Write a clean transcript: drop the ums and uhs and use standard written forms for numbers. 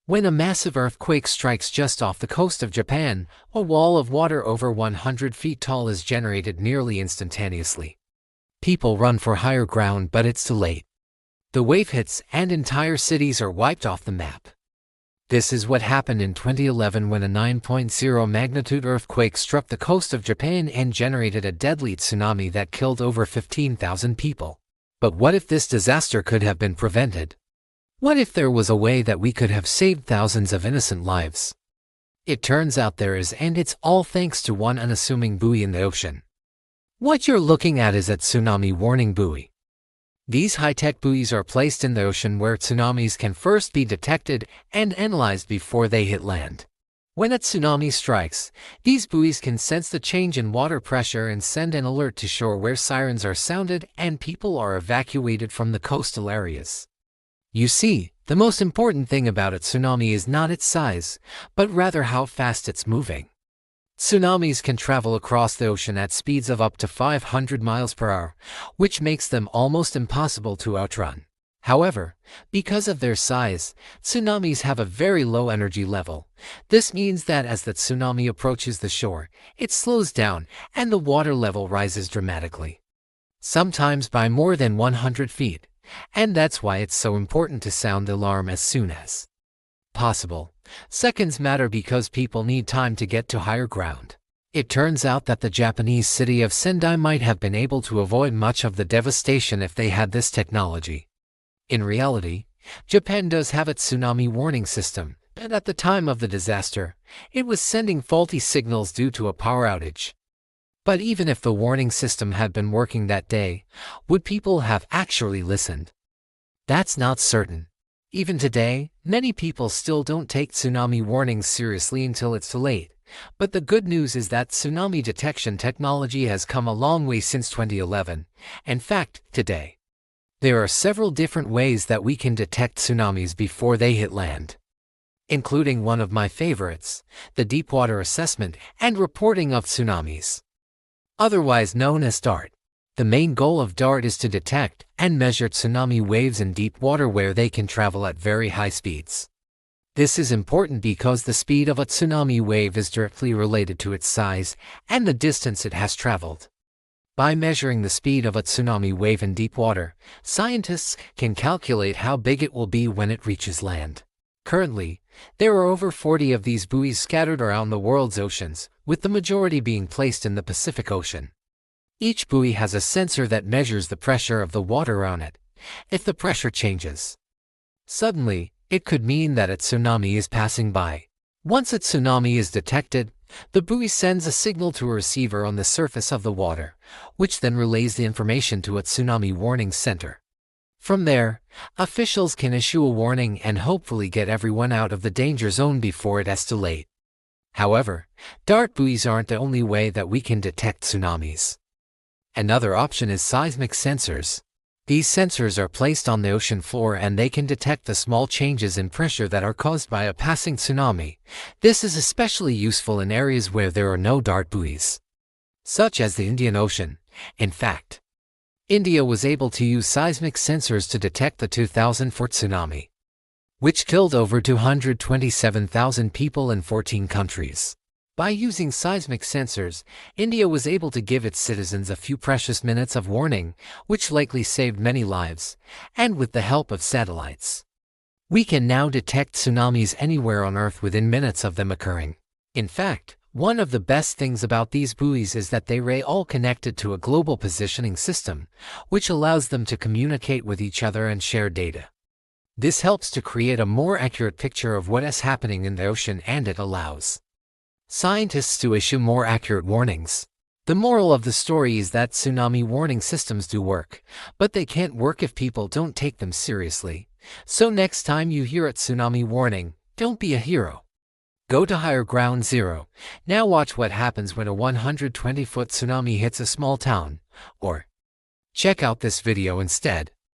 When a massive earthquake strikes just off the coast of Japan, a wall of water over 100 feet tall is generated nearly instantaneously. People run for higher ground, but it's too late. The wave hits and entire cities are wiped off the map. This is what happened in 2011 when a 9.0 magnitude earthquake struck the coast of Japan and generated a deadly tsunami that killed over 15,000 people. But what if this disaster could have been prevented? What if there was a way that we could have saved thousands of innocent lives? It turns out there is, and it's all thanks to one unassuming buoy in the ocean. What you're looking at is a tsunami warning buoy. These high-tech buoys are placed in the ocean where tsunamis can first be detected and analyzed before they hit land. When a tsunami strikes, these buoys can sense the change in water pressure and send an alert to shore where sirens are sounded and people are evacuated from the coastal areas. You see, the most important thing about a tsunami is not its size, but rather how fast it's moving. Tsunamis can travel across the ocean at speeds of up to 500 miles per hour, which makes them almost impossible to outrun. However, because of their size, tsunamis have a very low energy level. This means that as the tsunami approaches the shore, it slows down and the water level rises dramatically, sometimes by more than 100 feet. And that's why it's so important to sound the alarm as soon as possible. Seconds matter because people need time to get to higher ground. It turns out that the Japanese city of Sendai might have been able to avoid much of the devastation if they had this technology. In reality, Japan does have a tsunami warning system, and at the time of the disaster, it was sending faulty signals due to a power outage. But even if the warning system had been working that day, would people have actually listened? That's not certain. Even today, many people still don't take tsunami warnings seriously until it's too late. But the good news is that tsunami detection technology has come a long way since 2011. In fact, today, there are several different ways that we can detect tsunamis before they hit land, including one of my favorites, the deepwater assessment and reporting of tsunamis, otherwise known as DART. The main goal of DART is to detect and measure tsunami waves in deep water where they can travel at very high speeds. This is important because the speed of a tsunami wave is directly related to its size and the distance it has traveled. By measuring the speed of a tsunami wave in deep water, scientists can calculate how big it will be when it reaches land. Currently, there are over 40 of these buoys scattered around the world's oceans, with the majority being placed in the Pacific Ocean. Each buoy has a sensor that measures the pressure of the water around it. If the pressure changes suddenly, it could mean that a tsunami is passing by. Once a tsunami is detected, the buoy sends a signal to a receiver on the surface of the water, which then relays the information to a tsunami warning center. From there, officials can issue a warning and hopefully get everyone out of the danger zone before it is too late. However, DART buoys aren't the only way that we can detect tsunamis. Another option is seismic sensors. These sensors are placed on the ocean floor and they can detect the small changes in pressure that are caused by a passing tsunami. This is especially useful in areas where there are no DART buoys, such as the Indian Ocean. In fact, India was able to use seismic sensors to detect the 2004 tsunami, which killed over 227,000 people in 14 countries. By using seismic sensors, India was able to give its citizens a few precious minutes of warning, which likely saved many lives, and with the help of satellites, we can now detect tsunamis anywhere on Earth within minutes of them occurring. In fact, one of the best things about these buoys is that they are all connected to a global positioning system, which allows them to communicate with each other and share data. This helps to create a more accurate picture of what is happening in the ocean, and it allows scientists to issue more accurate warnings. The moral of the story is that tsunami warning systems do work, but they can't work if people don't take them seriously. So next time you hear a tsunami warning, don't be a hero. Go to higher ground zero. Now watch what happens when a 120-foot tsunami hits a small town. Or check out this video instead.